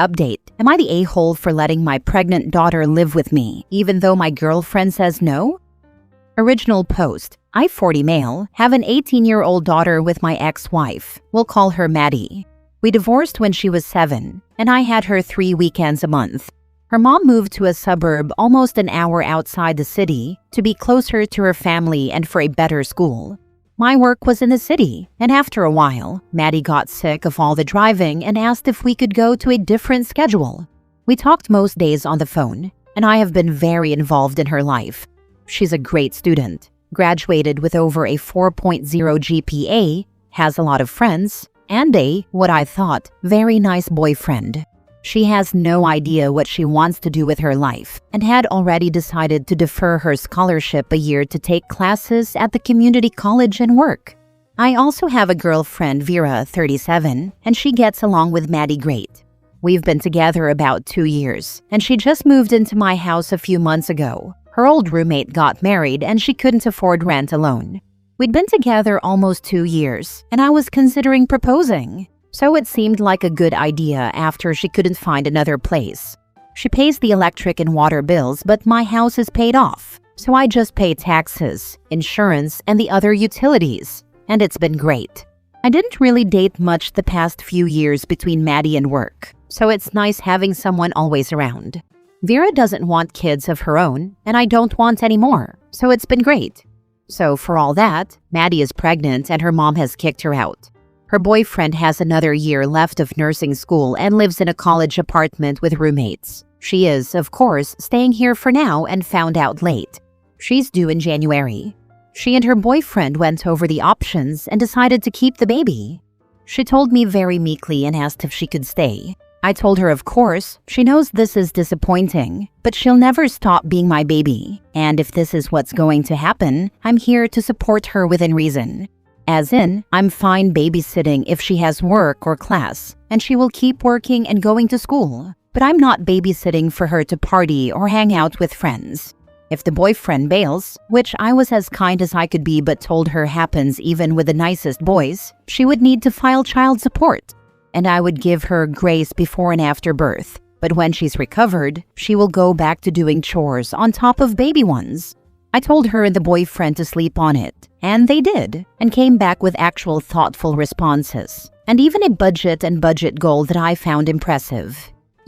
Update. Am I the a-hole for letting my pregnant daughter live with me, even though my girlfriend says no? Original post. I, 40 male, have an 18-year-old daughter with my ex-wife. We'll call her Maddie. We divorced when she was 7, and I had her 3 weekends a month. Her mom moved to a suburb almost an hour outside the city to be closer to her family and for a better school. My work was in the city, and after a while, Maddie got sick of all the driving and asked if we could go to a different schedule. We talked most days on the phone, and I have been very involved in her life. She's a great student, graduated with over a 4.0 GPA, has a lot of friends, and a, what I thought, very nice boyfriend. She has no idea what she wants to do with her life and had already decided to defer her scholarship a year to take classes at the community college and work. I also have a girlfriend, Vera, 37, and she gets along with Maddie great. We've been together about 2 years, and she just moved into my house a few months ago. Her old roommate got married and she couldn't afford rent alone. We'd been together almost 2 years, and I was considering proposing. So it seemed like a good idea after she couldn't find another place. She pays the electric and water bills, but my house is paid off. So I just pay taxes, insurance, and the other utilities. And it's been great. I didn't really date much the past few years between Maddie and work, so it's nice having someone always around. Vera doesn't want kids of her own, and I don't want any more, so it's been great. So for all that, Maddie is pregnant and her mom has kicked her out. Her boyfriend has another year left of nursing school and lives in a college apartment with roommates. She is, of course, staying here for now and found out late. She's due in January. She and her boyfriend went over the options and decided to keep the baby. She told me very meekly and asked if she could stay. I told her, of course, she knows this is disappointing, but she'll never stop being my baby. And if this is what's going to happen, I'm here to support her within reason. As in, I'm fine babysitting if she has work or class, and she will keep working and going to school. But I'm not babysitting for her to party or hang out with friends. If the boyfriend bails, which I was as kind as I could be but told her happens even with the nicest boys, she would need to file child support. And I would give her grace before and after birth. But when she's recovered, she will go back to doing chores on top of baby ones. I told her and the boyfriend to sleep on it, and they did, and came back with actual thoughtful responses, and even a budget goal that I found impressive.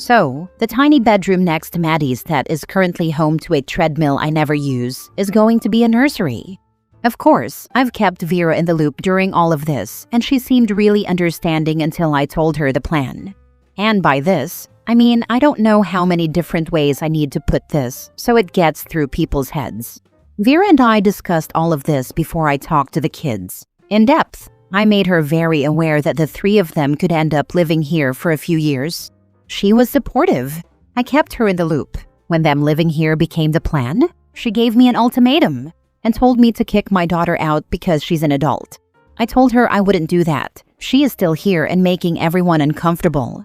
So, the tiny bedroom next to Maddie's that is currently home to a treadmill I never use is going to be a nursery. Of course, I've kept Vera in the loop during all of this, and she seemed really understanding until I told her the plan. And by this, I mean I don't know how many different ways I need to put this so it gets through people's heads. Vera and I discussed all of this before I talked to the kids. In depth, I made her very aware that the 3 of them could end up living here for a few years. She was supportive. I kept her in the loop. When them living here became the plan, she gave me an ultimatum and told me to kick my daughter out because she's an adult. I told her I wouldn't do that. She is still here and making everyone uncomfortable.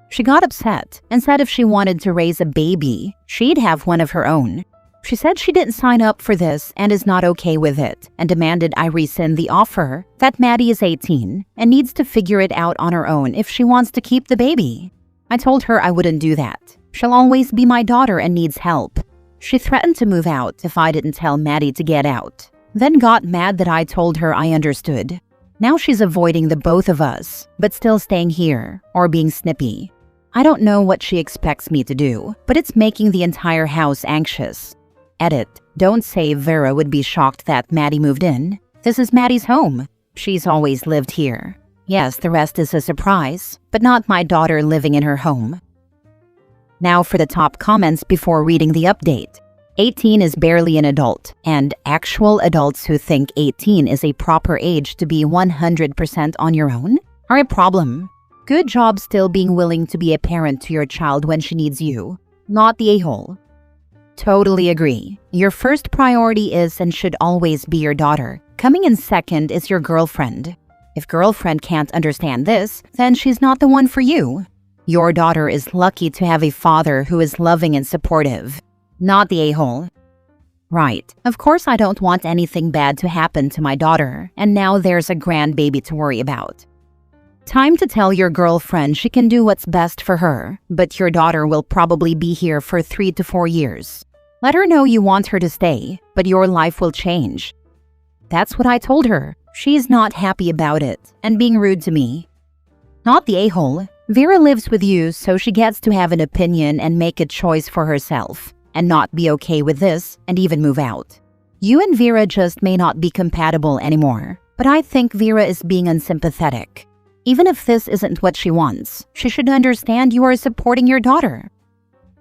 She got upset and said if she wanted to raise a baby, she'd have one of her own. She said she didn't sign up for this and is not okay with it, and demanded I rescind the offer, that Maddie is 18 and needs to figure it out on her own if she wants to keep the baby. I told her I wouldn't do that. She'll always be my daughter and needs help. She threatened to move out if I didn't tell Maddie to get out, then got mad that I told her I understood. Now she's avoiding the both of us, but still staying here, or being snippy. I don't know what she expects me to do, but it's making the entire house anxious. Edit. Don't say Vera would be shocked that Maddie moved in. This is Maddie's home. She's always lived here. Yes, the rest is a surprise, but not my daughter living in her home. Now for the top comments before reading the update. 18 is barely an adult, and actual adults who think 18 is a proper age to be 100% on your own are a problem. Good job still being willing to be a parent to your child when she needs you, not the a-hole. Totally agree. Your first priority is and should always be your daughter. Coming in second is your girlfriend. If girlfriend can't understand this, then she's not the one for you. Your daughter is lucky to have a father who is loving and supportive, not the a-hole. Right. Of course I don't want anything bad to happen to my daughter, and now there's a grandbaby to worry about. Time to tell your girlfriend she can do what's best for her, but your daughter will probably be here for 3 to 4 years. Let her know you want her to stay, but your life will change. That's what I told her. She's not happy about it and being rude to me. Not the a-hole. Vera lives with you, so she gets to have an opinion and make a choice for herself, and not be okay with this and even move out. You and Vera just may not be compatible anymore, but I think Vera is being unsympathetic. Even if this isn't what she wants, she should understand you are supporting your daughter.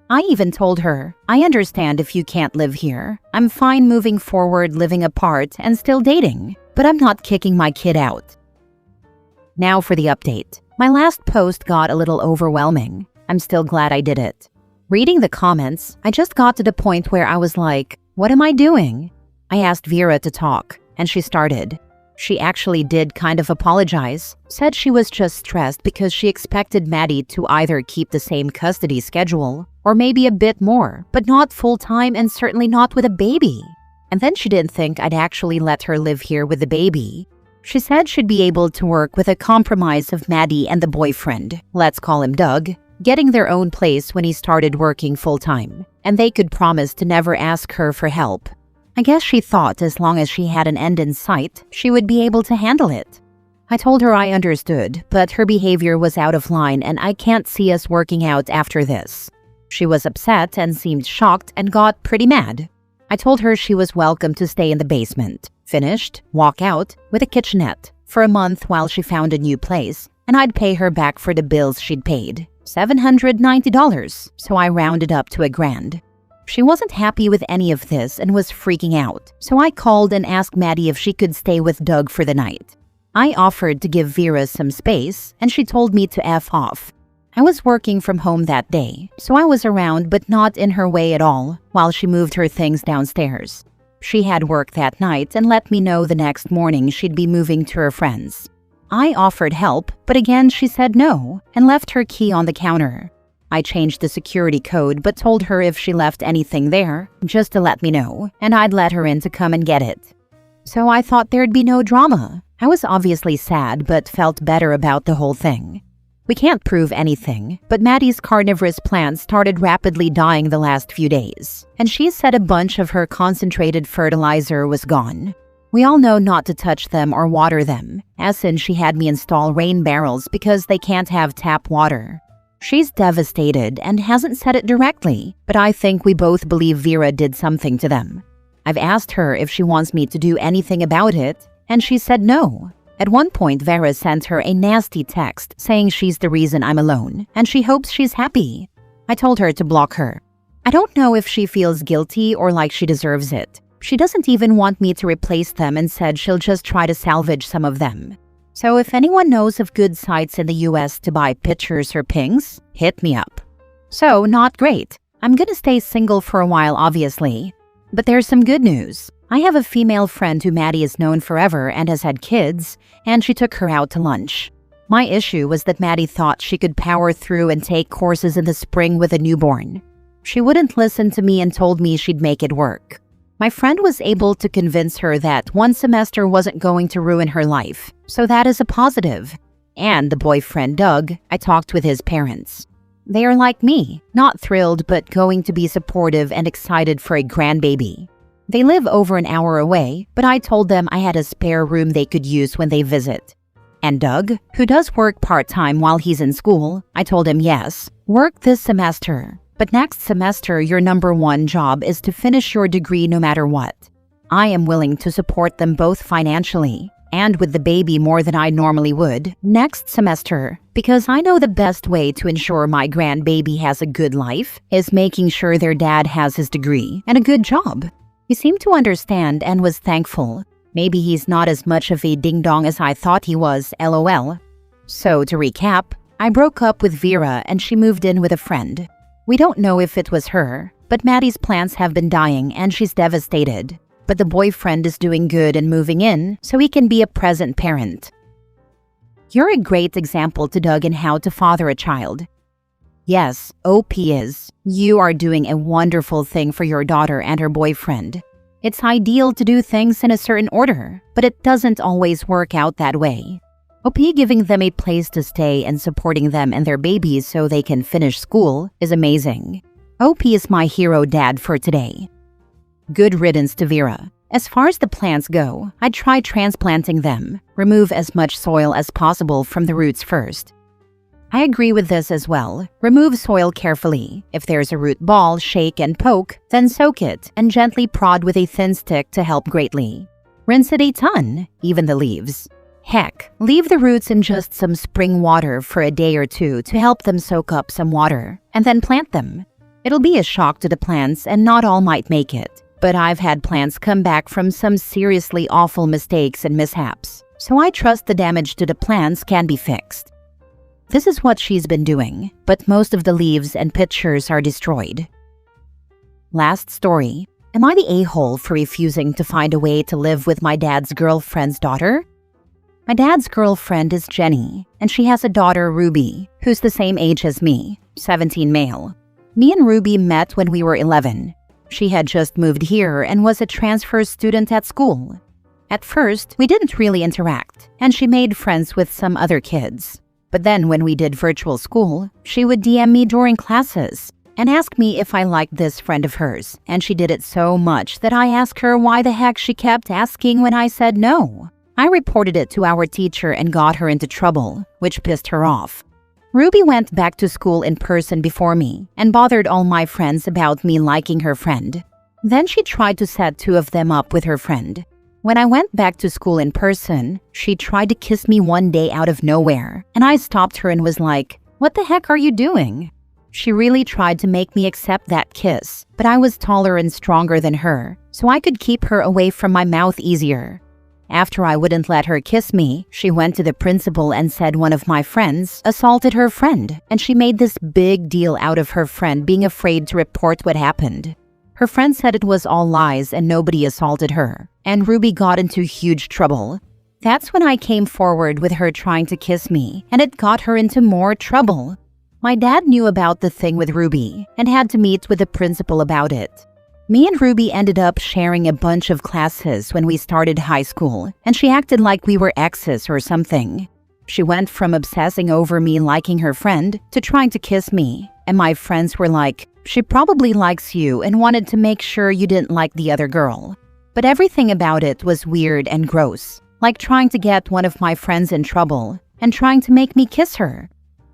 I even told her, I understand if you can't live here. I'm fine moving forward, living apart, and still dating, but I'm not kicking my kid out. Now for the update. My last post got a little overwhelming. I'm still glad I did it. Reading the comments, I just got to the point where I was like, what am I doing? I asked Vera to talk, and she started. She actually did kind of apologize, said she was just stressed because she expected Maddie to either keep the same custody schedule or maybe a bit more, but not full-time and certainly not with a baby. And then she didn't think I'd actually let her live here with the baby. She said she'd be able to work with a compromise of Maddie and the boyfriend, let's call him Doug, getting their own place when he started working full-time, and they could promise to never ask her for help. I guess she thought as long as she had an end in sight, she would be able to handle it. I told her I understood, but her behavior was out of line and I can't see us working out after this. She was upset and seemed shocked and got pretty mad. I told her she was welcome to stay in the basement, finished, walk out, with a kitchenette, for a month while she found a new place, and I'd pay her back for the bills she'd paid, $790, so I rounded up to $1,000. She wasn't happy with any of this and was freaking out, so I called and asked Maddie if she could stay with Doug for the night. I offered to give Vera some space, and she told me to F off. I was working from home that day, so I was around but not in her way at all while she moved her things downstairs. She had work that night and let me know the next morning she'd be moving to her friends. I offered help, but again she said no and left her key on the counter. I changed the security code but told her if she left anything there, just to let me know, and I'd let her in to come and get it. So I thought there'd be no drama. I was obviously sad but felt better about the whole thing. We can't prove anything, but Maddie's carnivorous plants started rapidly dying the last few days, and she said a bunch of her concentrated fertilizer was gone. We all know not to touch them or water them, as in she had me install rain barrels because they can't have tap water. She's devastated and hasn't said it directly, but I think we both believe Vera did something to them. I've asked her if she wants me to do anything about it, and she said no. At one point, Vera sent her a nasty text saying she's the reason I'm alone, and she hopes she's happy. I told her to block her. I don't know if she feels guilty or like she deserves it. She doesn't even want me to replace them and said she'll just try to salvage some of them. So if anyone knows of good sites in the US to buy pictures or pings, hit me up. So, not great. I'm gonna stay single for a while, obviously. But there's some good news. I have a female friend who Maddie has known forever and has had kids, and she took her out to lunch. My issue was that Maddie thought she could power through and take courses in the spring with a newborn. She wouldn't listen to me and told me she'd make it work. My friend was able to convince her that one semester wasn't going to ruin her life, so that is a positive. And the boyfriend, Doug, I talked with his parents. They are like me, not thrilled but going to be supportive and excited for a grandbaby. They live over an hour away, but I told them I had a spare room they could use when they visit. And Doug, who does work part-time while he's in school, I told him yes, work this semester. But next semester, your number one job is to finish your degree no matter what. I am willing to support them both financially and with the baby more than I normally would next semester, because I know the best way to ensure my grandbaby has a good life is making sure their dad has his degree and a good job. He seemed to understand and was thankful. Maybe he's not as much of a ding-dong as I thought he was, lol. So to recap, I broke up with Vera and she moved in with a friend. We don't know if it was her, but Maddie's plants have been dying and she's devastated. But the boyfriend is doing good and moving in, so he can be a present parent. You're a great example to Doug in how to father a child. Yes, OP is. You are doing a wonderful thing for your daughter and her boyfriend. It's ideal to do things in a certain order, but it doesn't always work out that way. OP giving them a place to stay and supporting them and their babies so they can finish school is amazing. OP is my hero dad for today. Good riddance to Vera. As far as the plants go, I'd try transplanting them. Remove as much soil as possible from the roots first. I agree with this as well. Remove soil carefully. If there's a root ball, shake and poke, then soak it and gently prod with a thin stick to help greatly. Rinse it a ton, even the leaves. Heck, leave the roots in just some spring water for a day or two to help them soak up some water, and then plant them. It'll be a shock to the plants and not all might make it, but I've had plants come back from some seriously awful mistakes and mishaps, so I trust the damage to the plants can be fixed. This is what she's been doing, but most of the leaves and pictures are destroyed. Last story. Am I the a-hole for refusing to find a way to live with my dad's girlfriend's daughter? My dad's girlfriend is Jenny, and she has a daughter, Ruby, who's the same age as me, 17 male. Me and Ruby met when we were 11. She had just moved here and was a transfer student at school. At first, we didn't really interact, and she made friends with some other kids. But then when we did virtual school, she would DM me during classes and ask me if I liked this friend of hers, and she did it so much that I asked her why the heck she kept asking when I said no. I reported it to our teacher and got her into trouble, which pissed her off. Ruby went back to school in person before me and bothered all my friends about me liking her friend. Then she tried to set two of them up with her friend. When I went back to school in person, she tried to kiss me one day out of nowhere, and I stopped her and was like, "What the heck are you doing?" She really tried to make me accept that kiss, but I was taller and stronger than her, so I could keep her away from my mouth easier. After I wouldn't let her kiss me, she went to the principal and said one of my friends assaulted her friend, and she made this big deal out of her friend being afraid to report what happened. Her friend said it was all lies and nobody assaulted her, and Ruby got into huge trouble. That's when I came forward with her trying to kiss me, and it got her into more trouble. My dad knew about the thing with Ruby and had to meet with the principal about it. Me and Ruby ended up sharing a bunch of classes when we started high school, and she acted like we were exes or something. She went from obsessing over me liking her friend to trying to kiss me, and my friends were like, "She probably likes you and wanted to make sure you didn't like the other girl." But everything about it was weird and gross, like trying to get one of my friends in trouble and trying to make me kiss her.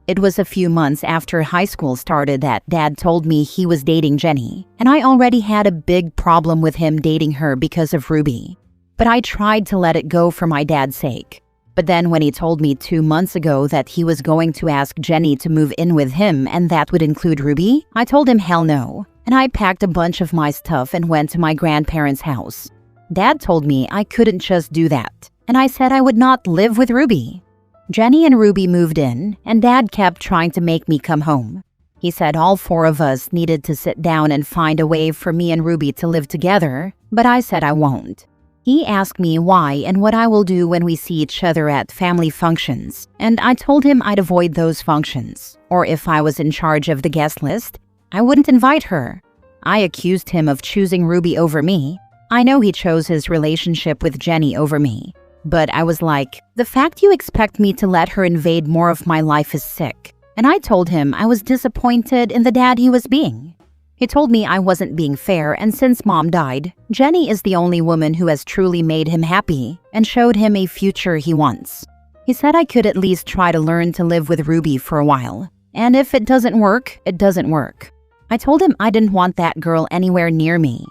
It was a few months after high school started that Dad told me he was dating Jenny, and I already had a big problem with him dating her because of Ruby. But I tried to let it go for my dad's sake. But then when he told me 2 months ago that he was going to ask Jenny to move in with him and that would include Ruby, I told him hell no, and I packed a bunch of my stuff and went to my grandparents' house. Dad told me I couldn't just do that, and I said I would not live with Ruby. Jenny and Ruby moved in, and Dad kept trying to make me come home. He said all 4 of us needed to sit down and find a way for me and Ruby to live together, but I said I won't. He asked me why and what I will do when we see each other at family functions, and I told him I'd avoid those functions, or if I was in charge of the guest list, I wouldn't invite her. I accused him of choosing Ruby over me. I know he chose his relationship with Jenny over me. But I was like, the fact you expect me to let her invade more of my life is sick. And I told him I was disappointed in the dad he was being. He told me I wasn't being fair, and since Mom died, Jenny is the only woman who has truly made him happy and showed him a future he wants. He said I could at least try to learn to live with Ruby for a while. And if it doesn't work, it doesn't work. I told him I didn't want that girl anywhere near me.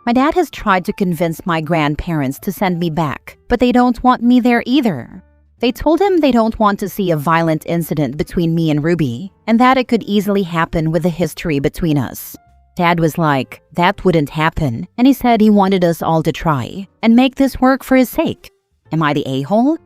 My dad has tried to convince my grandparents to send me back, but they don't want me there either. They told him they don't want to see a violent incident between me and Ruby, and that it could easily happen with the history between us. Dad was like, that wouldn't happen, and he said he wanted us all to try and make this work for his sake. Am I the a-hole?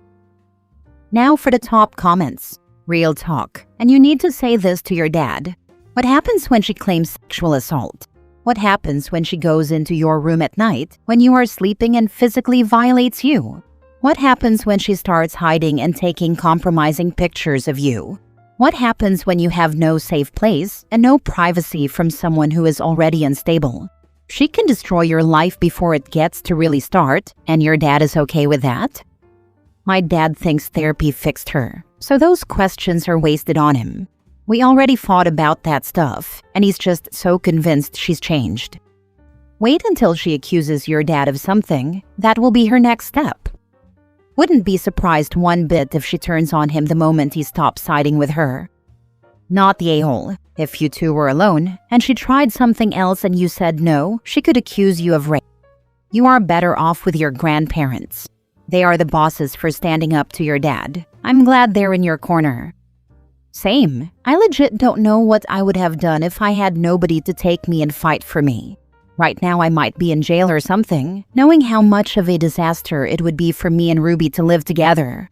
Now for the top comments. Real talk, and you need to say this to your dad. What happens when she claims sexual assault? What happens when she goes into your room at night when you are sleeping and physically violates you? What happens when she starts hiding and taking compromising pictures of you? What happens when you have no safe place and no privacy from someone who is already unstable? She can destroy your life before it gets to really start, and your dad is okay with that? My dad thinks therapy fixed her, so those questions are wasted on him. We already fought about that stuff, and he's just so convinced she's changed. Wait until she accuses your dad of something. That will be her next step. Wouldn't be surprised one bit if she turns on him the moment he stops siding with her. Not the a-hole. If you two were alone, and she tried something else and you said no, she could accuse you of rape. You are better off with your grandparents. They are the bosses for standing up to your dad. I'm glad they're in your corner. Same. I legit don't know what I would have done if I had nobody to take me and fight for me. Right now I might be in jail or something, knowing how much of a disaster it would be for me and Ruby to live together.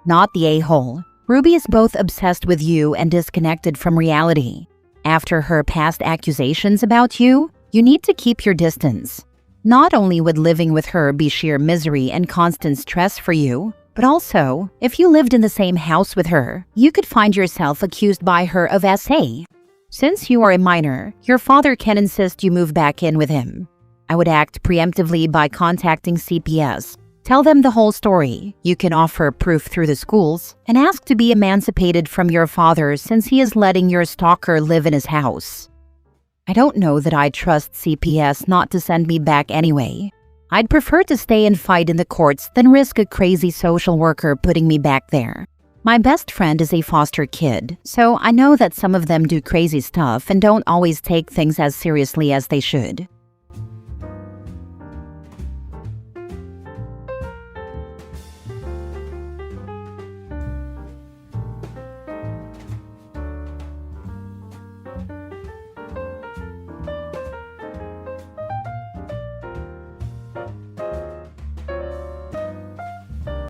Not the a-hole. Ruby is both obsessed with you and disconnected from reality. After her past accusations about you, you need to keep your distance. Not only would living with her be sheer misery and constant stress for you, but also, if you lived in the same house with her, you could find yourself accused by her of SA. Since you are a minor, your father can insist you move back in with him. I would act preemptively by contacting CPS. Tell them the whole story. You can offer proof through the schools and ask to be emancipated from your father since he is letting your stalker live in his house. I don't know that I trust CPS not to send me back anyway. I'd prefer to stay and fight in the courts than risk a crazy social worker putting me back there. My best friend is a foster kid, so I know that some of them do crazy stuff and don't always take things as seriously as they should.